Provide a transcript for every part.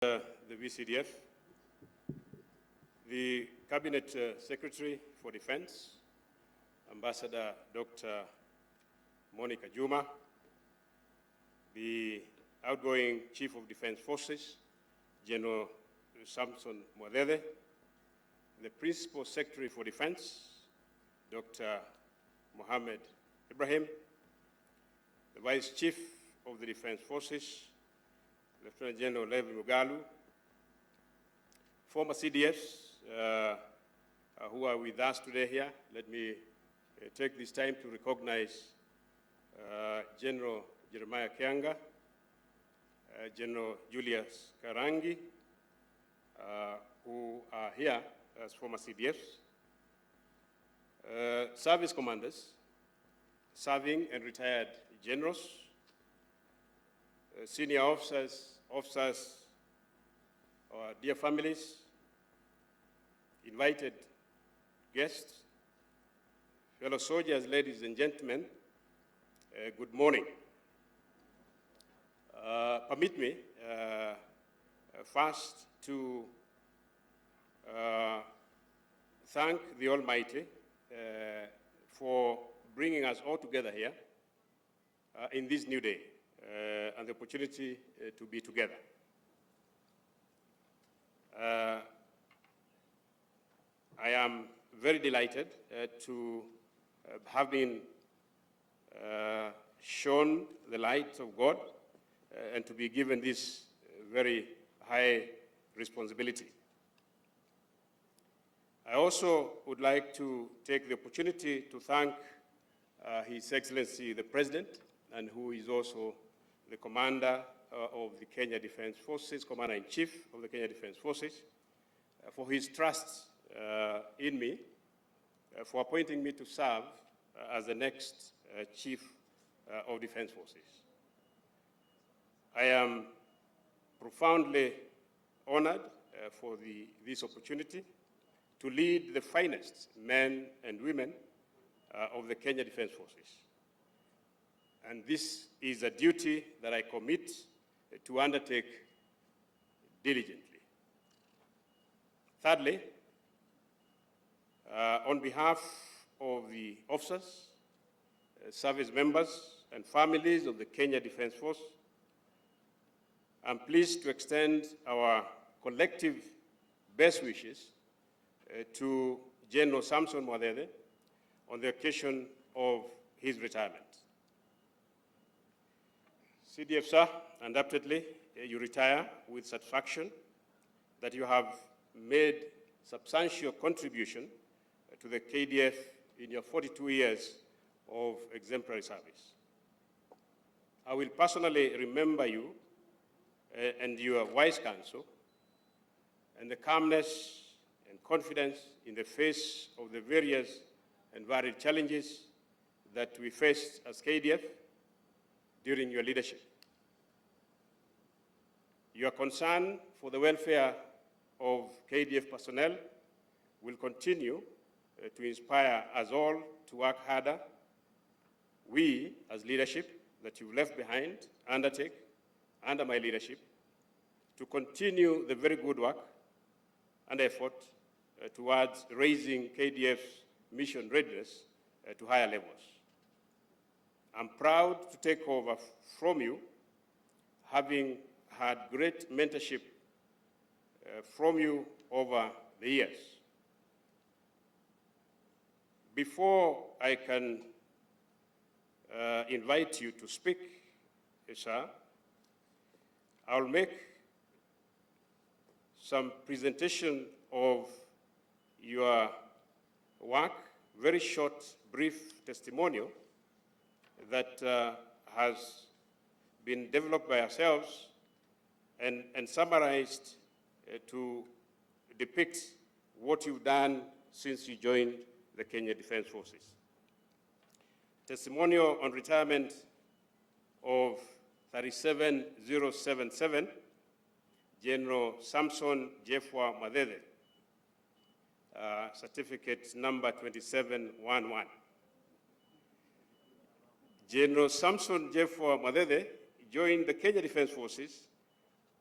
The VCDF, the Cabinet Secretary for Defense, Ambassador Dr. Monica Juma, the outgoing Chief of Defense Forces, General Samson Mwadede, the Principal Secretary for Defense, Dr. Mohammed Ibrahim, the Vice Chief of the Defense Forces, Lieutenant General Levi Mugalu, former CDFs who are with us today here. Let me take this time to recognize General Jeremiah Kianga, General Julius Karangi, who are here as former CDFs, service commanders, serving and retired generals, senior officers, our dear families, invited guests, fellow soldiers, ladies and gentlemen, good morning. Permit me first to thank the Almighty for bringing us all together here in this new day and the opportunity to be together. I am very delighted to have been shown the light of God and to be given this very high responsibility. I also would like to take the opportunity to thank His Excellency the President, and who is also the Commander of the Kenya Defense Forces, Commander-in-Chief of the Kenya Defense Forces, for his trust in me, for appointing me to serve as the next Chief of Defense Forces. I am profoundly honored for this opportunity to lead the finest men and women of the Kenya Defense Forces. And this is a duty that I commit to undertake diligently. Thirdly, on behalf of the officers, service members, and families of the Kenya Defense Force, I'm pleased to extend our collective best wishes to General Samson Mwadede on the occasion of his retirement. CDF, sir, undoubtedly, you retire with satisfaction that you have made substantial contribution to the KDF in your 42 years of exemplary service. I will personally remember you and your wise counsel and the calmness and confidence in the face of the various and varied challenges that we faced as KDF during your leadership. Your concern for the welfare of KDF personnel will continue to inspire us all to work harder. We, as leadership that you've left behind, undertake, under my leadership, to continue the very good work and effort towards raising KDF's mission readiness to higher levels. I'm proud to take over from you, having had great mentorship from you over the years. Before I can invite you to speak, sir, I'll make some presentation of your work, very short, brief testimonial that has been developed by ourselves and summarized to depict what you've done since you joined the Kenya Defense Forces. Testimonial on retirement of 37077, General Samson Jeffwa Mwadede, certificate number 2711. General Samson Jeffwa Mwadede joined the Kenya Defense Forces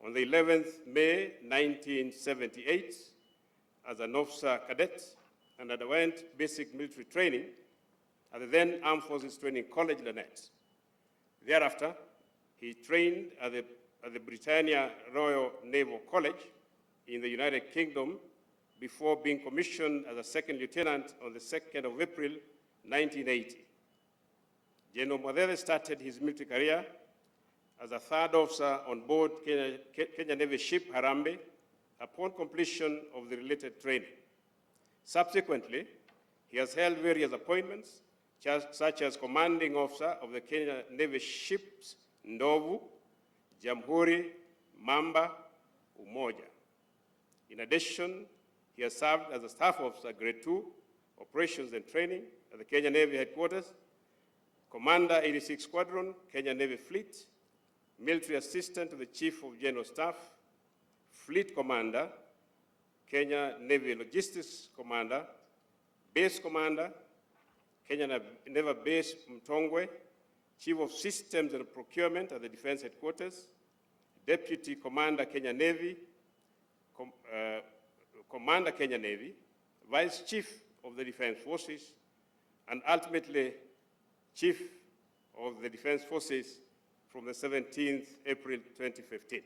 On the 11th May 1978, as an officer cadet, and underwent basic military training at the then Armed Forces Training College, Lannet. Thereafter, he trained at the Britannia Royal Naval College in the United Kingdom before being commissioned as a second lieutenant on the 2nd of April, 1980. Gen. Mwadhele started his military career as a third officer on board Kenya Navy ship Harambee upon completion of the related training. Subsequently, he has held various appointments, such as commanding officer of the Kenya Navy ships Ndovu, Jamhuri, Mamba, Umoja. In addition, he has served as a staff officer, Grade 2, Operations and Training at the Kenya Navy Headquarters, Commander 86 Squadron, Kenya Navy Fleet, Military Assistant to the Chief of General Staff, Fleet Commander, Kenya Navy Logistics Commander, Base Commander, Kenya Naval Base Mtongwe, Chief of Systems and Procurement at the Defense Headquarters, Deputy Commander Kenya Navy, Commander Kenya Navy, Vice Chief of the Defense Forces, and ultimately Chief of the Defense Forces from the 17th April 2015.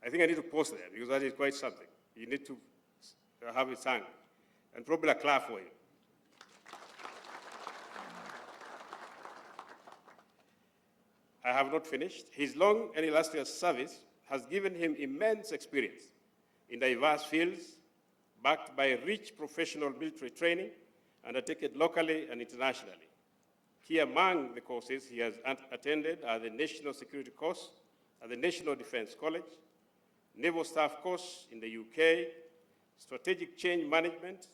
I think I need to pause there because that is quite something. You need to have it sung, and probably a clap for you. I have not finished. His long and illustrious service has given him immense experience in diverse fields, backed by rich professional military training undertaken locally and internationally. Here among the courses he has attended are the National Security Course at the National Defense College, Naval Staff Course in the UK, Strategic Change Management,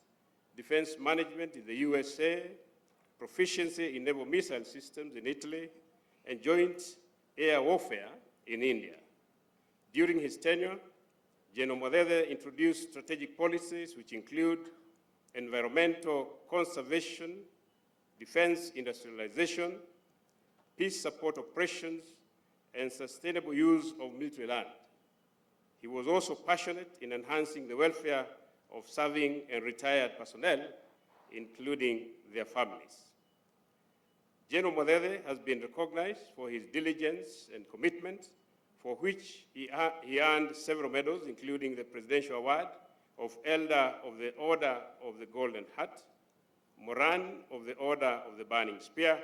Defense Management in the USA, Proficiency in Naval Missile Systems in Italy, and Joint Air Warfare in India. During his tenure, Gen. Mwadhele introduced strategic policies which include environmental conservation, defense industrialization, peace support operations, and sustainable use of military land. He was also passionate in enhancing the welfare of serving and retired personnel, including their families. Gen. Mwadhele has been recognized for his diligence and commitment, for which he earned several medals, including the Presidential Award of Elder of the Order of the Golden Heart, Moran of the Order of the Burning Spear,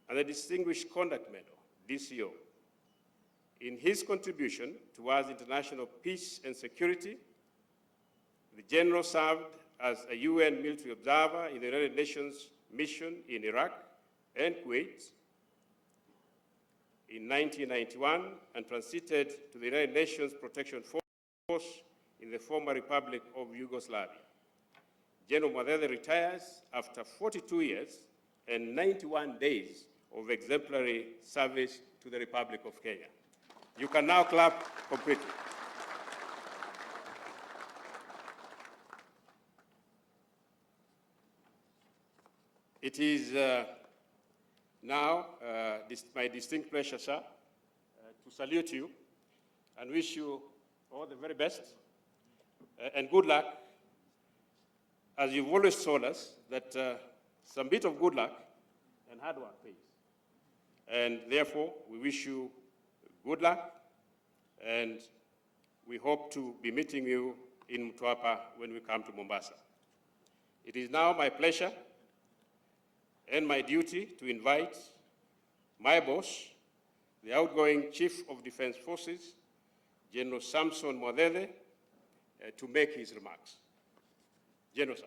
and the Distinguished Conduct Medal, DCO. In his contribution towards international peace and security, the General served as a UN military observer in the United Nations mission in Iraq and Kuwait in 1991, and transited to the United Nations Protection Force in the former Republic of Yugoslavia. Gen. Mwadhele retires after 42 years and 91 days of exemplary service to the Republic of Kenya. You can now clap completely. It is now my distinct pleasure, sir, to salute you and wish you all the very best and good luck. As you've always told us, that some bit of good luck and hard work pays. And therefore, we wish you good luck, and we hope to be meeting you in Mtwapa when we come to Mombasa. It is now my pleasure and my duty to invite my boss, the outgoing Chief of Defense Forces, General Samson Mwadhele, to make his remarks. General, sir.